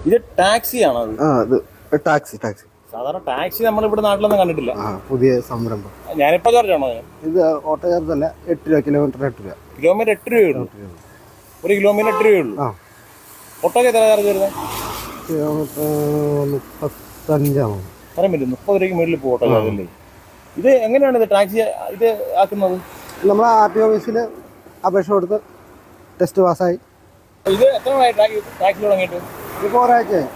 ഇത് ടാക്സി ആണോ? അത് ടാക്സി. സാധാരണ ടാക്സി നമ്മൾ ഇവിടെ നാട്ടിലൊന്നും കണ്ടിട്ടില്ല. പുതിയ സംരംഭം. ഞാനിപ്പോ ചാർജ് ആണോ? ഇത് ഓട്ടോ ചാർജ് അല്ല. 8 രൂപ കിലോമീറ്റർ. 8 രൂപ കിലോമീറ്റർ 8 രൂപയുള്ളൂ. 1 കിലോമീറ്റർ 8 രൂപയുള്ളൂ. ഓട്ടോക്ക് എത്ര ചാർജ് വരുന്നത്? കിലോമീറ്റർ 35 പറയാൻ പറ്റും. 30 രൂപയ്ക്ക് മുകളിൽ ഇപ്പോൾ ഓട്ടോ ചാർജ് അല്ലേ? ഇത് എങ്ങനെയാണ് ഇത് ടാക്സി ഇത് ആക്കുന്നത്? നമ്മൾ RTO ഓഫീസിൽ അപേക്ഷ കൊടുത്ത് ടെസ്റ്റ് പാസ്സായി. ഇത് എത്ര ടാക്സി തുടങ്ങിയിട്ട്? ഇപ്പോൾ ഒരാഴ്ചയായി.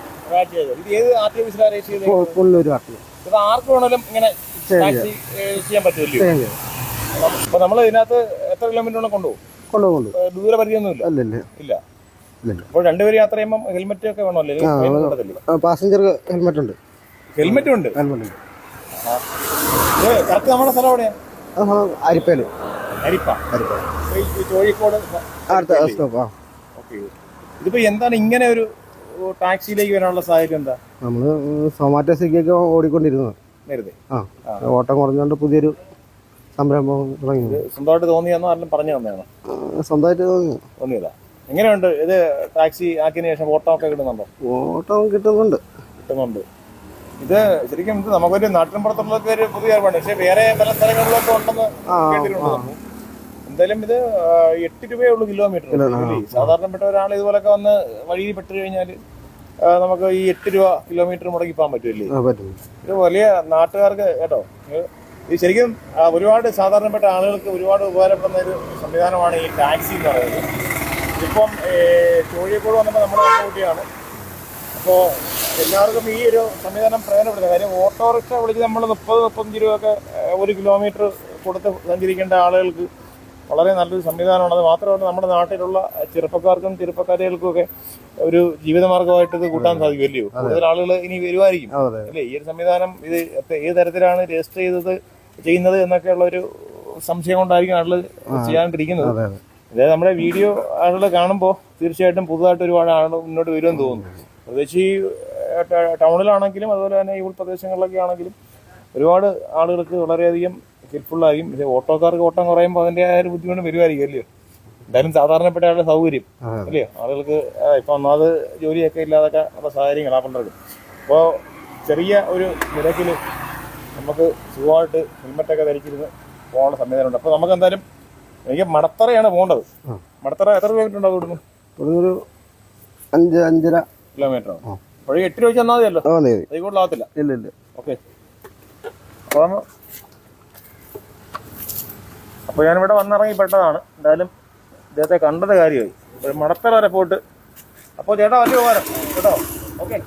ഇത് ഏത് RTO ഓഫീസിലാണ് രജിസ്റ്റർ ചെയ്തത്? പുല്ലൂർ RTO. ഇത് ആർക്ക് വേണമെങ്കിലും ഇങ്ങനെ ടാക്സി ചെയ്യാൻ പറ്റുമല്ലോ. അപ്പൊ നമ്മൾ ഇതിനകത്ത് എത്ര കിലോമീറ്റർ കൊണ്ടുപോകും? ദൂര പരിധിയൊന്നുമില്ല. ഇല്ല. അപ്പോൾ രണ്ടുപേരും യാത്ര ചെയ്യുമ്പോൾ ഹെൽമെറ്റ് ഒക്കെ വേണമല്ലോ? പാസഞ്ചർ ഹെൽമെറ്റ് ഉണ്ട്. ഹെൽമെറ്റും ഉണ്ട്. കറക്റ്റ് നമ്മുടെ സ്ഥലം എവിടെയാണ്? അരിപ്പേല്. കോഴിക്കോട്. ഇതിപ്പോ എന്താണ് ഇങ്ങനെ ഒരു ടാക്സിയിലേക്ക് വരാനുള്ള സാഹചര്യം? എന്താ? നമ്മള് സൊമാറ്റോ സ്വിഗ്ഗിയൊക്കെ ഓടിക്കൊണ്ടിരുന്നത് നേരത്തെ. ഓട്ടം കുറഞ്ഞോണ്ട് പുതിയൊരു സംരംഭം തുടങ്ങി. സ്വന്തമായിട്ട് തോന്നിയാന്നോ ആരെങ്കിലും പറഞ്ഞു തന്നെയാണോ? സ്വന്തമായിട്ട് തോന്നിയതാ. എങ്ങനെയുണ്ട് ഇത്? ടാക്സി ആക്കിയതിനു ശേഷം ഓട്ടം ഒക്കെ കിട്ടുന്നുണ്ടോ? ഓട്ടം കിട്ടുന്നുണ്ട്. ഇത് ശരിക്കും ഇത് നമുക്കൊരു നാട്ടിൻപുറത്തുള്ളവർക്ക് ഒരു പുതിയ അറിവാണ്. പക്ഷെ വേറെ പല സ്ഥലങ്ങളിലൊക്കെ ഉണ്ടെന്ന് കേട്ടിട്ടുണ്ട്. എന്തായാലും ഇത് 8 രൂപയേ ഉള്ളൂ കിലോമീറ്റർ. സാധാരണപ്പെട്ട ഒരാൾ ഇതുപോലൊക്കെ വന്ന് വഴിയിൽ പെട്ടു കഴിഞ്ഞാൽ നമുക്ക് ഈ 8 രൂപ കിലോമീറ്റർ മുടക്കി പോകാൻ പറ്റുമല്ലേ? ഇത് വലിയ നാട്ടുകാർക്ക് കേട്ടോ. ഇത് ശരിക്കും ഒരുപാട് സാധാരണപ്പെട്ട ആളുകൾക്ക് ഒരുപാട് ഉപകാരപ്പെടുന്ന ഒരു സംവിധാനമാണ് ഈ ടാക്സി എന്ന് പറയുന്നത്. ഇപ്പം കോഴിക്കോട് വന്നപ്പോൾ നമ്മൾ കുട്ടിയാണ്. അപ്പോൾ എല്ലാവർക്കും ഈ ഒരു സംവിധാനം പ്രയോജനപ്പെടുത്തുക. കാര്യം ഓട്ടോറിക്ഷ വിളിച്ച് നമ്മൾ 30-35 രൂപയൊക്കെ 1 കിലോമീറ്റർ കൊടുത്ത് സഞ്ചരിക്കേണ്ട ആളുകൾക്ക് വളരെ നല്ലൊരു സംവിധാനമാണ്. അത് മാത്രമല്ല നമ്മുടെ നാട്ടിലുള്ള ചെറുപ്പക്കാർക്കും ചെറുപ്പക്കാരികൾക്കും ഒക്കെ ഒരു ജീവിതമാർഗമായിട്ട് ഇത് കൂട്ടാൻ സാധിക്കുമല്ലയോ? കൂടുതൽ ആളുകൾ ഇനി വരുമായിരിക്കും അല്ലേ? ഈ ഒരു സംവിധാനം ഇത് ഏത് തരത്തിലാണ് രജിസ്റ്റർ ചെയ്യുന്നത് എന്നൊക്കെയുള്ള ഒരു സംശയം കൊണ്ടായിരിക്കും ആളുകൾ ചെയ്യാണ്ടിരിക്കുന്നത്. അതായത് നമ്മുടെ വീഡിയോ ആളുകൾ കാണുമ്പോൾ തീർച്ചയായിട്ടും പുതുതായിട്ട് ഒരുപാട് ആളുകൾ മുന്നോട്ട് വരുമെന്ന് തോന്നുന്നു. പ്രത്യേകിച്ച് ഈ ടൗണിലാണെങ്കിലും അതുപോലെ തന്നെ ഈ ഉൾപ്രദേശങ്ങളിലൊക്കെ ആണെങ്കിലും ഒരുപാട് ആളുകൾക്ക് വളരെയധികം ഹെൽപ്ഫുള്ളായിരിക്കും. പക്ഷേ ഓട്ടോക്കാർക്ക് ഓട്ടം കുറയുമ്പോൾ അതിൻ്റെ ആ ഒരു ബുദ്ധിമുട്ട് വരുമായിരിക്കും അല്ലയോ? എന്തായാലും സാധാരണപ്പെട്ട ആളുടെ സൗകര്യം അല്ലയോ? ആളുകൾക്ക് ഇപ്പം ഒന്നാമത് ജോലിയൊക്കെ ഇല്ലാതൊക്കെ ഉള്ള സാഹചര്യങ്ങളാണ് പലർക്കും. അപ്പോൾ ചെറിയ ഒരു നിരക്കിൽ നമുക്ക് സുഖമായിട്ട് ഹെൽമെറ്റൊക്കെ ധരിച്ചിരുന്ന് പോകാനുള്ള സംവിധാനമുണ്ട്. അപ്പോൾ നമുക്ക് എന്തായാലും എനിക്ക് മടത്തറയാണ് പോകേണ്ടത്. മടത്തറ എത്ര കിലോമീറ്റർ ഉണ്ടാവും ഇവിടുന്ന്? ഒരു 5-5.5 കിലോമീറ്റർ. അപ്പോൾ 8 രൂപ തന്നാൽ മതിയല്ലോ? അത് കൂടുതലാവത്തില്ല. ഇല്ല. ഓക്കെ. അപ്പോൾ ഞാനിവിടെ വന്നിറങ്ങിപ്പെട്ടതാണ്. എന്തായാലും ഇദ്ദേഹത്തെ കണ്ടത് കാര്യമായി. ഒരു മടത്തറ വരെ പോയിട്ട്. അപ്പോൾ ചേട്ടാ വലിയ ഉപകാരം കേട്ടോ. ഓക്കെ.